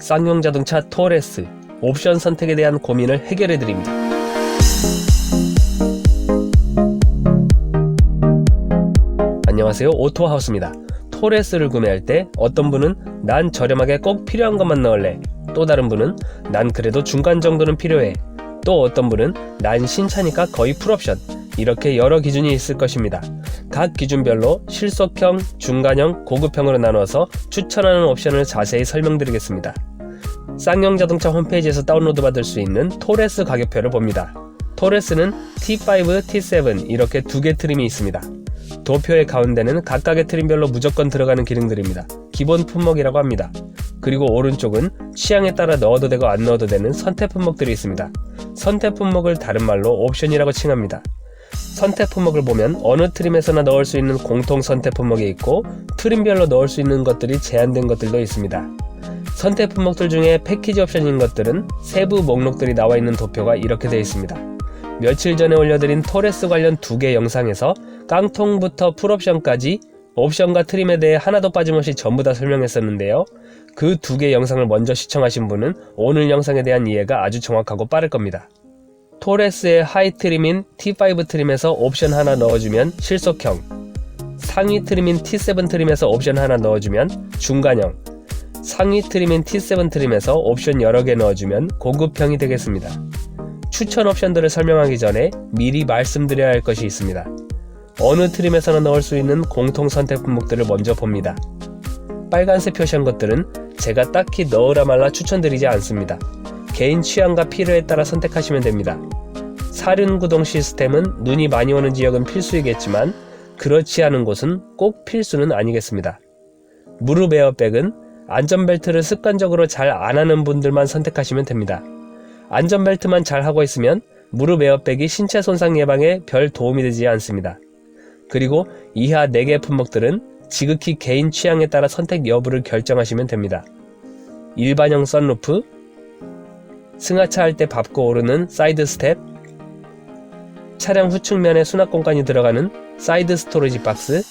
쌍용 자동차 토레스 옵션 선택에 대한 고민을 해결해 드립니다. 안녕하세요, 오토하우스입니다. 토레스를 구매할 때 어떤 분은 난 저렴하게 꼭 필요한 것만 넣을래, 또 다른 분은 난 그래도 중간 정도는 필요해, 또 어떤 분은 난 신차니까 거의 풀옵션, 이렇게 여러 기준이 있을 것입니다. 각 기준별로 실속형, 중간형, 고급형으로 나누어서 추천하는 옵션을 자세히 설명드리겠습니다. 쌍용 자동차 홈페이지에서 다운로드 받을 수 있는 토레스 가격표를 봅니다. 토레스는 T5, T7 이렇게 두 개 트림이 있습니다. 도표의 가운데는 각각의 트림별로 무조건 들어가는 기능들입니다. 기본 품목이라고 합니다. 그리고 오른쪽은 취향에 따라 넣어도 되고 안 넣어도 되는 선택 품목들이 있습니다. 선택 품목을 다른 말로 옵션이라고 칭합니다. 선택 품목을 보면 어느 트림에서나 넣을 수 있는 공통 선택 품목이 있고, 트림별로 넣을 수 있는 것들이 제한된 것들도 있습니다. 선택 품목들 중에 패키지 옵션인 것들은 세부 목록들이 나와 있는 도표가 이렇게 되어 있습니다. 며칠 전에 올려드린 토레스 관련 2개 영상에서 깡통부터 풀옵션까지 옵션과 트림에 대해 하나도 빠짐없이 전부 다 설명했었는데요. 그 2개 영상을 먼저 시청하신 분은 오늘 영상에 대한 이해가 아주 정확하고 빠를 겁니다. 토레스의 하이 트림인 T5 트림에서 옵션 하나 넣어주면 실속형, 상위 트림인 T7 트림에서 옵션 하나 넣어주면 중간형, 상위 트림인 T7 트림에서 옵션 여러 개 넣어주면 고급형이 되겠습니다. 추천 옵션들을 설명하기 전에 미리 말씀드려야 할 것이 있습니다. 어느 트림에서나 넣을 수 있는 공통 선택 품목들을 먼저 봅니다. 빨간색 표시한 것들은 제가 딱히 넣으라 말라 추천드리지 않습니다. 개인 취향과 필요에 따라 선택하시면 됩니다. 사륜구동 시스템은 눈이 많이 오는 지역은 필수이겠지만 그렇지 않은 곳은 꼭 필수는 아니겠습니다. 무릎 에어백은 안전벨트를 습관적으로 잘 안하는 분들만 선택하시면 됩니다. 안전벨트만 잘 하고 있으면 무릎 에어백이 신체 손상 예방에 별 도움이 되지 않습니다. 그리고 이하 4개 품목들은 지극히 개인 취향에 따라 선택 여부를 결정하시면 됩니다. 일반형 선루프, 승하차 할 때 밟고 오르는 사이드 스텝, 차량 후측면에 수납 공간이 들어가는 사이드 스토리지 박스,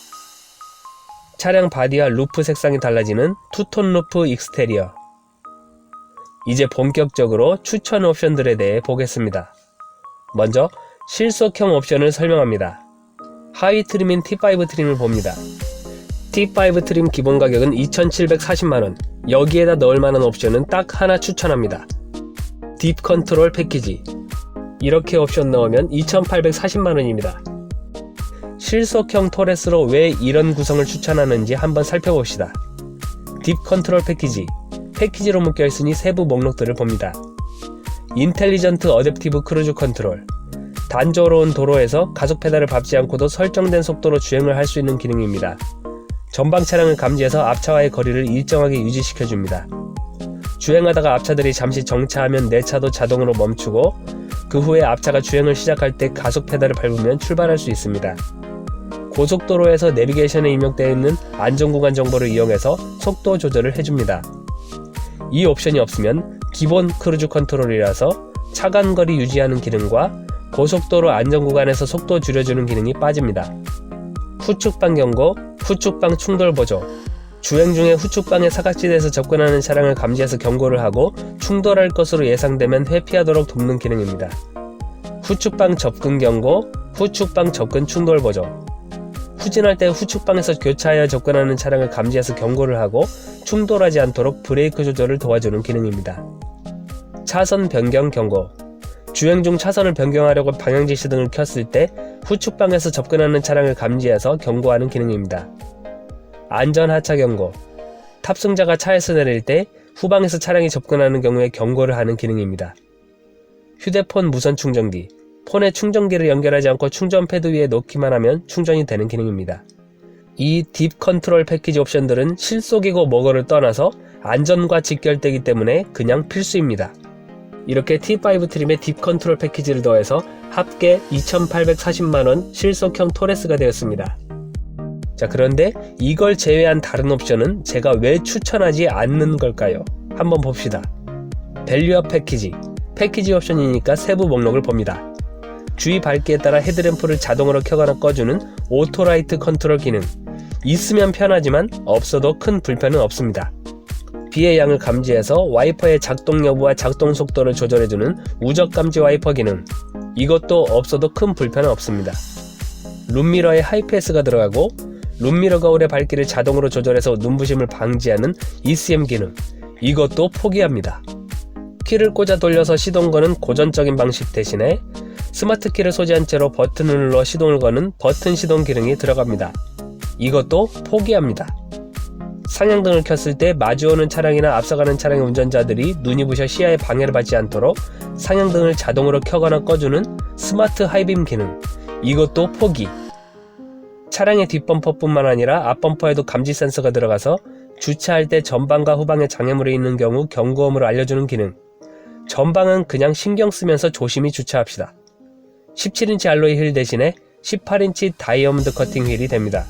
차량 바디와 루프 색상이 달라지는 투톤 루프 익스테리어. 이제 본격적으로 추천 옵션들에 대해 보겠습니다. 먼저 실속형 옵션을 설명합니다. 하위 트림인 T5 트림을 봅니다. T5 트림 기본 가격은 2,740만원, 여기에다 넣을 만한 옵션은 딱 하나 추천합니다. 딥 컨트롤 패키지. 이렇게 옵션 넣으면 2,840만원입니다. 실속형 토레스로 왜 이런 구성을 추천하는지 한번 살펴봅시다. 딥 컨트롤 패키지. 패키지로 묶여있으니 세부 목록들을 봅니다. 인텔리전트 어댑티브 크루즈 컨트롤. 단조로운 도로에서 가속 페달을 밟지 않고도 설정된 속도로 주행을 할 수 있는 기능입니다. 전방 차량을 감지해서 앞차와의 거리를 일정하게 유지시켜줍니다. 주행하다가 앞차들이 잠시 정차하면 내 차도 자동으로 멈추고, 그 후에 앞차가 주행을 시작할 때 가속 페달을 밟으면 출발할 수 있습니다. 고속도로에서 내비게이션에 입력되어 있는 안전구간 정보를 이용해서 속도 조절을 해줍니다. 이 옵션이 없으면 기본 크루즈 컨트롤이라서 차간거리 유지하는 기능과 고속도로 안전구간에서 속도 줄여주는 기능이 빠집니다. 후측방 경고, 후측방 충돌 보조. 주행 중에 후측방의 사각지대에서 접근하는 차량을 감지해서 경고를 하고 충돌할 것으로 예상되면 회피하도록 돕는 기능입니다. 후측방 접근 경고, 후측방 접근 충돌 보조. 후진할 때 후측방에서 교차하여 접근하는 차량을 감지해서 경고를 하고 충돌하지 않도록 브레이크 조절을 도와주는 기능입니다. 차선 변경 경고. 주행 중 차선을 변경하려고 방향지시등을 켰을 때 후측방에서 접근하는 차량을 감지해서 경고하는 기능입니다. 안전하차 경고. 탑승자가 차에서 내릴 때 후방에서 차량이 접근하는 경우에 경고를 하는 기능입니다. 휴대폰 무선 충전기. 폰에 충전기를 연결하지 않고 충전 패드 위에 놓기만 하면 충전이 되는 기능입니다. 이 딥 컨트롤 패키지 옵션들은 실속이고 뭐고를 떠나서 안전과 직결되기 때문에 그냥 필수입니다. 이렇게 T5 트림에 딥 컨트롤 패키지를 더해서 합계 2,840만원 실속형 토레스가 되었습니다. 자, 그런데 이걸 제외한 다른 옵션은 제가 왜 추천하지 않는 걸까요? 한번 봅시다. 밸류업 패키지. 패키지 옵션이니까 세부 목록을 봅니다. 주의 밝기에 따라 헤드램프를 자동으로 켜거나 꺼주는 오토라이트 컨트롤 기능. 있으면 편하지만 없어도 큰 불편은 없습니다. 비의 양을 감지해서 와이퍼의 작동 여부와 작동 속도를 조절해주는 우적 감지 와이퍼 기능, 이것도 없어도 큰 불편은 없습니다. 룸미러에 하이패스가 들어가고 룸미러 거울의 밝기를 자동으로 조절해서 눈부심을 방지하는 ECM 기능, 이것도 포기합니다. 키를 꽂아 돌려서 시동 거는 고전적인 방식 대신에 스마트 키를 소지한 채로 버튼을 눌러 시동을 거는 버튼 시동 기능이 들어갑니다. 이것도 포기합니다. 상향등을 켰을 때 마주오는 차량이나 앞서가는 차량의 운전자들이 눈이 부셔 시야에 방해를 받지 않도록 상향등을 자동으로 켜거나 꺼주는 스마트 하이빔 기능, 이것도 포기. 차량의 뒷범퍼뿐만 아니라 앞범퍼에도 감지 센서가 들어가서 주차할 때 전방과 후방에 장애물이 있는 경우 경고음으로 알려주는 기능, 전방은 그냥 신경 쓰면서 조심히 주차합시다. 17인치 알로이 휠 대신에 18인치 다이아몬드 커팅 휠이 됩니다.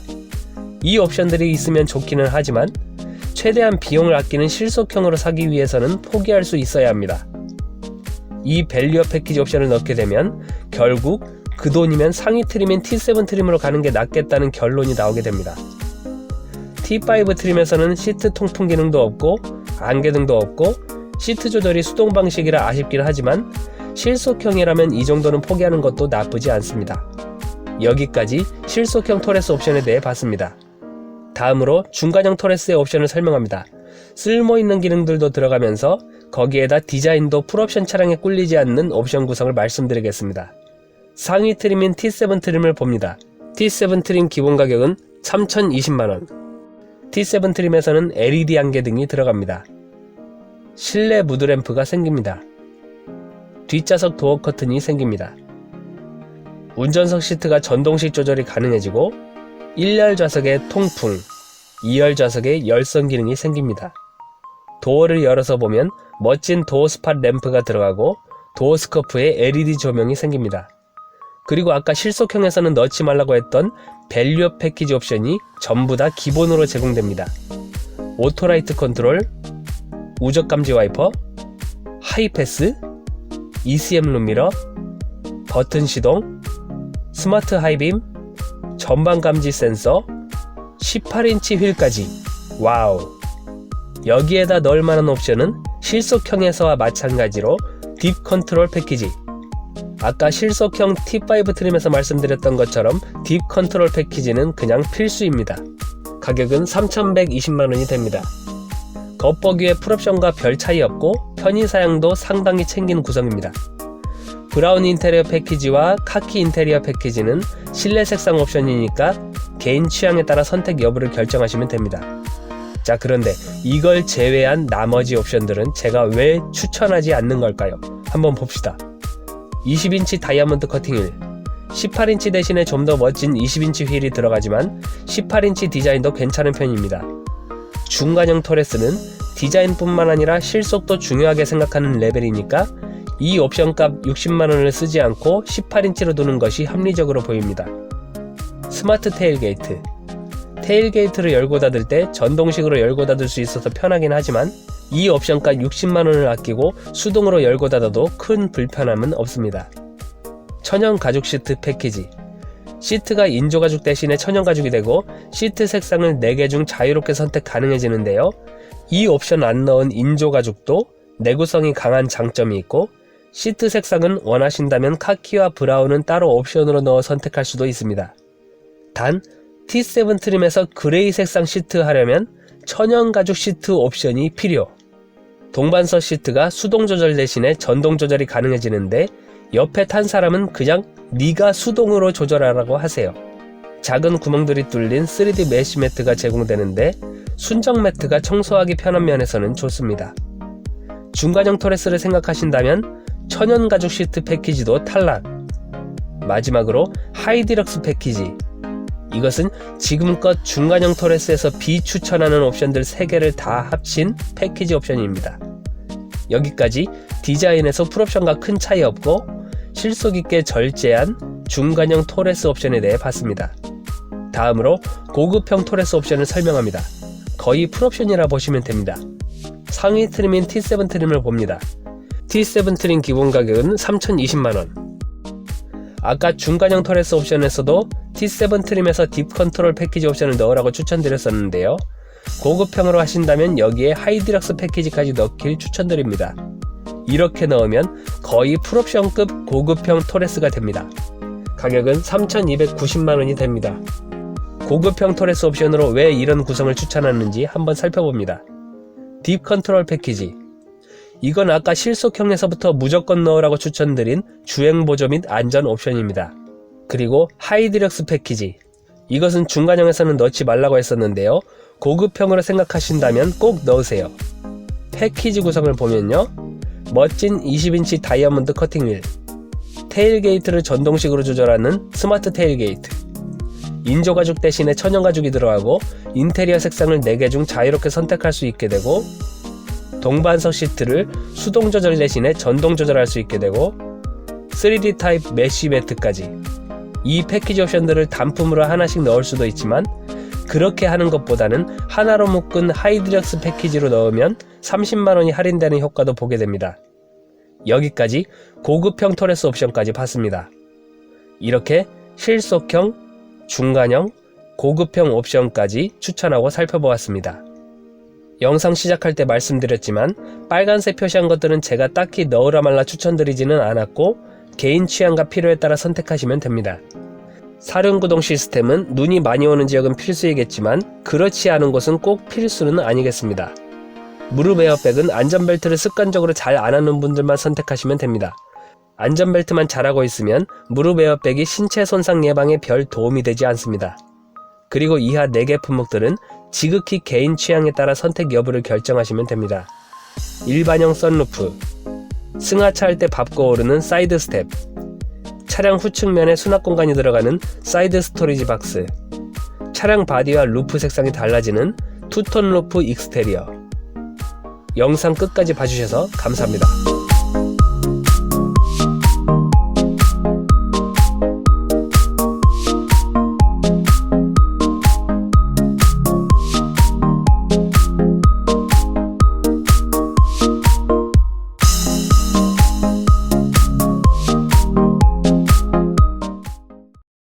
이 옵션들이 있으면 좋기는 하지만 최대한 비용을 아끼는 실속형으로 사기 위해서는 포기할 수 있어야 합니다. 이 밸류업 패키지 옵션을 넣게 되면 결국 그 돈이면 상위 트림인 T7 트림으로 가는 게 낫겠다는 결론이 나오게 됩니다. T5 트림에서는 시트 통풍 기능도 없고 안개등도 없고 시트 조절이 수동 방식이라 아쉽긴 하지만 실속형이라면 이 정도는 포기하는 것도 나쁘지 않습니다. 여기까지 실속형 토레스 옵션에 대해 봤습니다. 다음으로 중간형 토레스의 옵션을 설명합니다. 쓸모있는 기능들도 들어가면서 거기에다 디자인도 풀옵션 차량에 꿀리지 않는 옵션 구성을 말씀드리겠습니다. 상위 트림인 T7 트림을 봅니다. T7 트림 기본 가격은 3,020만원. T7 트림에서는 LED 안개등이 들어갑니다. 실내 무드램프가 생깁니다. 뒷좌석 도어 커튼이 생깁니다. 운전석 시트가 전동식 조절이 가능해지고 1열 좌석에 통풍, 2열 좌석에 열선 기능이 생깁니다. 도어를 열어서 보면 멋진 도어 스팟 램프가 들어가고 도어 스커프에 LED 조명이 생깁니다. 그리고 아까 실속형에서는 넣지 말라고 했던 밸류업 패키지 옵션이 전부 다 기본으로 제공됩니다. 오토라이트 컨트롤, 우적 감지 와이퍼, 하이패스, ECM 룸미러, 버튼 시동, 스마트 하이빔, 전방 감지 센서, 18인치 휠까지. 와우! 여기에다 넣을 만한 옵션은 실속형에서와 마찬가지로 딥 컨트롤 패키지. 아까 실속형 T5 트림에서 말씀드렸던 것처럼 딥 컨트롤 패키지는 그냥 필수입니다. 가격은 3,120만원이 됩니다. 겉보기에 풀옵션과 별 차이 없고 편의사양도 상당히 챙긴 구성입니다. 브라운 인테리어 패키지와 카키 인테리어 패키지는 실내 색상 옵션이니까 개인 취향에 따라 선택 여부를 결정하시면 됩니다. 자, 그런데 이걸 제외한 나머지 옵션들은 제가 왜 추천하지 않는 걸까요? 한번 봅시다. 20인치 다이아몬드 커팅 휠, 18인치 대신에 좀 더 멋진 20인치 휠이 들어가지만 18인치 디자인도 괜찮은 편입니다. 중간형 토레스는 디자인뿐만 아니라 실속도 중요하게 생각하는 레벨이니까 이 옵션값 60만원을 쓰지 않고 18인치로 두는 것이 합리적으로 보입니다. 스마트 테일게이트. 테일게이트를 열고 닫을 때 전동식으로 열고 닫을 수 있어서 편하긴 하지만 이 옵션값 60만원을 아끼고 수동으로 열고 닫아도 큰 불편함은 없습니다. 천연 가죽 시트 패키지. 시트가 인조 가죽 대신에 천연 가죽이 되고 시트 색상을 4개 중 자유롭게 선택 가능해지는데요. 이 옵션 안 넣은 인조 가죽도 내구성이 강한 장점이 있고 시트 색상은 원하신다면 카키와 브라운은 따로 옵션으로 넣어 선택할 수도 있습니다. 단 T7 트림에서 그레이 색상 시트 하려면 천연 가죽 시트 옵션이 필요. 동반서 시트가 수동 조절 대신에 전동 조절이 가능해지는데 옆에 탄 사람은 그냥 네가 수동으로 조절하라고 하세요. 작은 구멍들이 뚫린 3D 메쉬 매트가 제공되는데 순정 매트가 청소하기 편한 면에서는 좋습니다. 중간형 토레스를 생각하신다면 천연 가죽 시트 패키지도 탈락. 마지막으로 하이디럭스 패키지. 이것은 지금껏 중간형 토레스에서 비추천하는 옵션들 3개를 다 합친 패키지 옵션입니다. 여기까지 디자인에서 풀옵션과 큰 차이 없고 실속 있게 절제한 중간형 토레스 옵션에 대해 봤습니다. 다음으로 고급형 토레스 옵션을 설명합니다. 거의 풀옵션이라 보시면 됩니다. 상위 트림인 T7 트림을 봅니다. T7 트림 기본 가격은 3,020만원. 아까 중간형 토레스 옵션에서도 T7 트림에서 딥 컨트롤 패키지 옵션을 넣으라고 추천드렸었는데요. 고급형으로 하신다면 여기에 하이디럭스 패키지까지 넣길 추천드립니다. 이렇게 넣으면 거의 풀옵션급 고급형 토레스가 됩니다. 가격은 3,290만원이 됩니다. 고급형 토레스 옵션으로 왜 이런 구성을 추천하는지 한번 살펴봅니다. 딥 컨트롤 패키지. 이건 아까 실속형에서부터 무조건 넣으라고 추천드린 주행보조 및 안전 옵션입니다. 그리고 하이디럭스 패키지. 이것은 중간형에서는 넣지 말라고 했었는데요. 고급형으로 생각하신다면 꼭 넣으세요. 패키지 구성을 보면요. 멋진 20인치 다이아몬드 커팅 휠, 테일게이트를 전동식으로 조절하는 스마트 테일게이트, 인조가죽 대신에 천연가죽이 들어가고 인테리어 색상을 4개 중 자유롭게 선택할 수 있게 되고, 동반석 시트를 수동 조절 대신에 전동 조절할 수 있게 되고, 3D 타입 메쉬 매트까지. 이 패키지 옵션들을 단품으로 하나씩 넣을 수도 있지만 그렇게 하는 것보다는 하나로 묶은 하이디럭스 패키지로 넣으면 30만원이 할인되는 효과도 보게 됩니다. 여기까지 고급형 토레스 옵션까지 봤습니다. 이렇게 실속형, 중간형, 고급형 옵션까지 추천하고 살펴보았습니다. 영상 시작할 때 말씀드렸지만 빨간색 표시한 것들은 제가 딱히 넣으라 말라 추천드리지는 않았고 개인 취향과 필요에 따라 선택하시면 됩니다. 사륜구동 시스템은 눈이 많이 오는 지역은 필수이겠지만 그렇지 않은 곳은 꼭 필수는 아니겠습니다. 무릎 에어백은 안전벨트를 습관적으로 잘 안 하는 분들만 선택하시면 됩니다. 안전벨트만 잘하고 있으면 무릎 에어백이 신체 손상 예방에 별 도움이 되지 않습니다. 그리고 이하 4개 품목들은 지극히 개인 취향에 따라 선택 여부를 결정하시면 됩니다. 일반형 썬루프, 승하차 할 때 밟고 오르는 사이드 스텝, 차량 후측면에 수납 공간이 들어가는 사이드 스토리지 박스, 차량 바디와 루프 색상이 달라지는 투톤 루프 익스테리어. 영상 끝까지 봐주셔서 감사합니다.